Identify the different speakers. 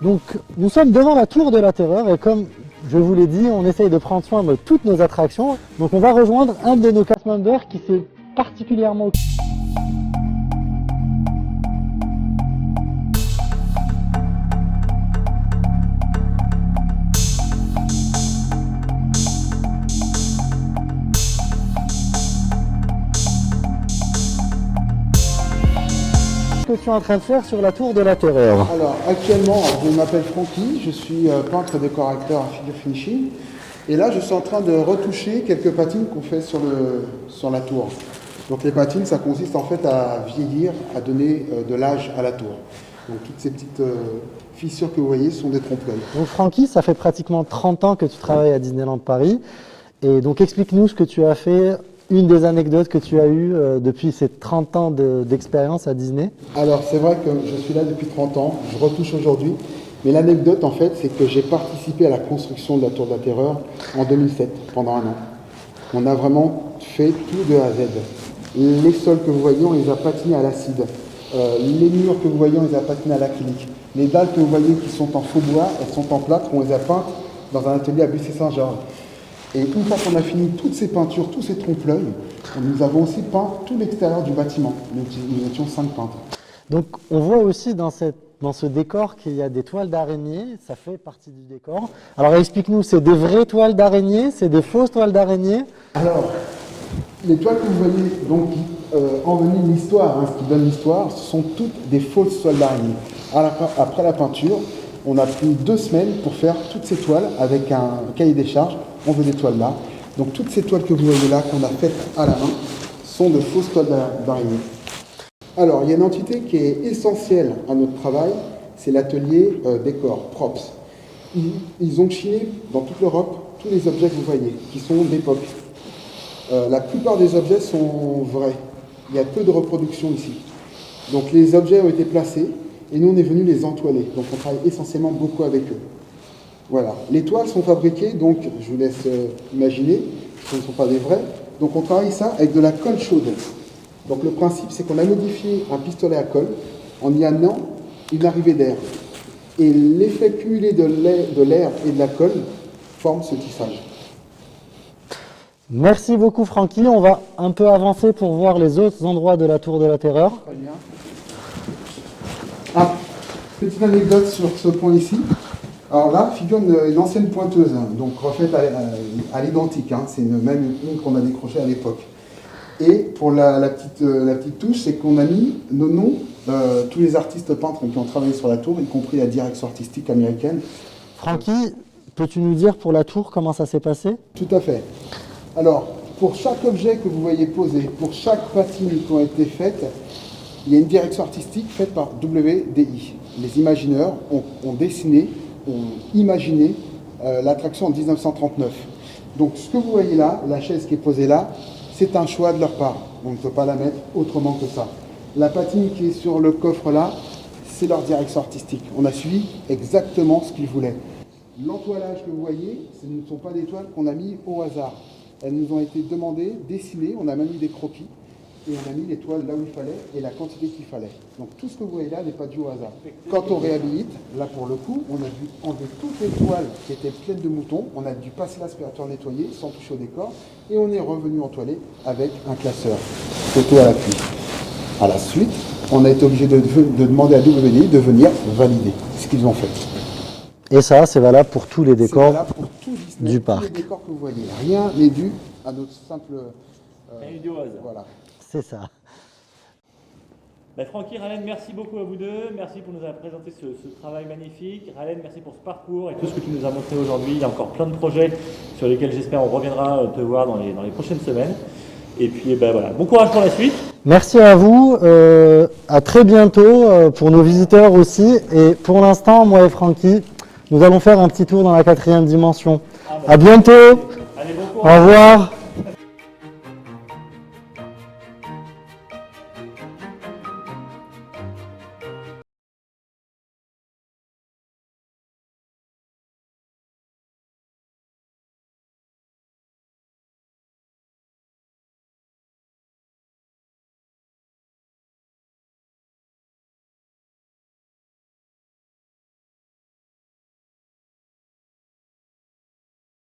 Speaker 1: Donc nous sommes devant la tour de la Terreur et comme je vous l'ai dit, on essaye de prendre soin de toutes nos attractions. Donc on va rejoindre un de nos cast members qui s'est particulièrement que tu es en train de faire sur la tour de la Terreur.
Speaker 2: Alors actuellement, je m'appelle Francky, je suis peintre décorateur à figure finishing. Et là, je suis en train de retoucher quelques patines qu'on fait sur la tour. Donc les patines, ça consiste en fait à vieillir, à donner de l'âge à la tour. Donc toutes ces petites fissures que vous voyez sont des trompe-l'œil.
Speaker 1: Donc Francky, ça fait pratiquement 30 ans que tu travailles à Disneyland Paris. Et donc explique-nous ce que tu as fait, une des anecdotes que tu as eues depuis ces 30 ans d'expérience à Disney.
Speaker 2: Alors c'est vrai que je suis là depuis 30 ans, je retouche aujourd'hui. Mais l'anecdote en fait, c'est que j'ai participé à la construction de la Tour de la Terreur en 2007, pendant un an. On a vraiment fait tout de A à Z. Les sols que vous voyez, on les a patinés à l'acide. Les murs que vous voyez, on les a patinés à l'acrylique. Les dalles que vous voyez qui sont en faux bois, elles sont en plâtre, on les a peintes dans un atelier à Bussy-Saint-Georges. Et une fois qu'on a fini toutes ces peintures, tous ces trompe-l'œil, nous avons aussi peint tout l'extérieur du bâtiment. Nous étions 5 peintres.
Speaker 1: Donc on voit aussi dans ce décor qu'il y a des toiles d'araignée, ça fait partie du décor. Alors explique-nous, c'est des vraies toiles d'araignée, c'est des fausses toiles d'araignée?
Speaker 2: Alors, les toiles que vous voyez, donc, enveniment l'histoire, ce qui donne l'histoire, ce sont toutes des fausses toiles d'araignée. Après la peinture, on a pris 2 semaines pour faire toutes ces toiles avec un cahier des charges. On veut des toiles là. Donc toutes ces toiles que vous voyez là, qu'on a faites à la main, sont de fausses toiles d'araignée. Alors, il y a une entité qui est essentielle à notre travail, c'est l'atelier décor, props. Ils ont chiné dans toute l'Europe tous les objets que vous voyez, qui sont d'époque. La plupart des objets sont vrais. Il y a peu de reproduction ici. Donc les objets ont été placés et nous on est venu les entoiler. Donc on travaille essentiellement beaucoup avec eux. Voilà. Les toiles sont fabriquées, donc je vous laisse imaginer, ce ne sont pas des vrais. Donc on travaille ça avec de la colle chaude. Donc le principe, c'est qu'on a modifié un pistolet à colle en y amenant une arrivée d'air. Et l'effet cumulé de l'air et de la colle forme ce tissage.
Speaker 1: Merci beaucoup Francky, on va un peu avancer pour voir les autres endroits de la Tour de la Terreur.
Speaker 2: Très bien. Ah, petite anecdote sur ce point ici. Alors là, figure une ancienne pointeuse, donc refaite à l'identique. C'est même une qu'on a décrochée à l'époque. Et pour la petite touche, c'est qu'on a mis nos noms, tous les artistes peintres qui ont travaillé sur la tour, y compris la direction artistique américaine.
Speaker 1: Francky, peux-tu nous dire pour la tour comment ça s'est passé?
Speaker 2: Tout à fait. Alors, pour chaque objet que vous voyez posé, pour chaque patine qui ont été faites, il y a une direction artistique faite par WDI. Les imagineurs ont dessiné, ont imaginé l'attraction en 1939. Donc ce que vous voyez là, la chaise qui est posée là, c'est un choix de leur part. On ne peut pas la mettre autrement que ça. La patine qui est sur le coffre là, c'est leur direction artistique. On a suivi exactement ce qu'ils voulaient. L'entoilage que vous voyez, ce ne sont pas des toiles qu'on a mis au hasard. Elles nous ont été demandées, dessinées, on a même mis des croquis et on a mis les toiles là où il fallait et la quantité qu'il fallait. Donc tout ce que vous voyez là n'est pas dû au hasard. Quand on réhabilite, là pour le coup, on a dû enlever toutes les toiles qui étaient pleines de moutons, on a dû passer l'aspirateur nettoyer sans toucher au décor et on est revenu entoiler avec un classeur photo à l'appui. À la suite, on a été obligé de demander à WDI de venir valider ce qu'ils ont fait.
Speaker 1: Et ça, c'est valable pour tous les décors
Speaker 2: pour tout Disney,
Speaker 1: du
Speaker 2: tous
Speaker 1: parc.
Speaker 2: les décors que vous voyez. Rien n'est dû à notre simple... voilà.
Speaker 1: C'est ça.
Speaker 3: Francky, Ralen, merci beaucoup à vous deux. Merci pour nous avoir présenté ce travail magnifique. Ralen, merci pour ce parcours et tout ce que tu nous as montré aujourd'hui. Il y a encore plein de projets sur lesquels j'espère on reviendra te voir dans les prochaines semaines. Et puis voilà, bon courage pour la suite.
Speaker 1: Merci à vous, à très bientôt pour nos visiteurs aussi. Et pour l'instant, moi et Francky, nous allons faire un petit tour dans la 4e dimension. À bientôt.
Speaker 3: Allez, bon courage.
Speaker 1: Au revoir.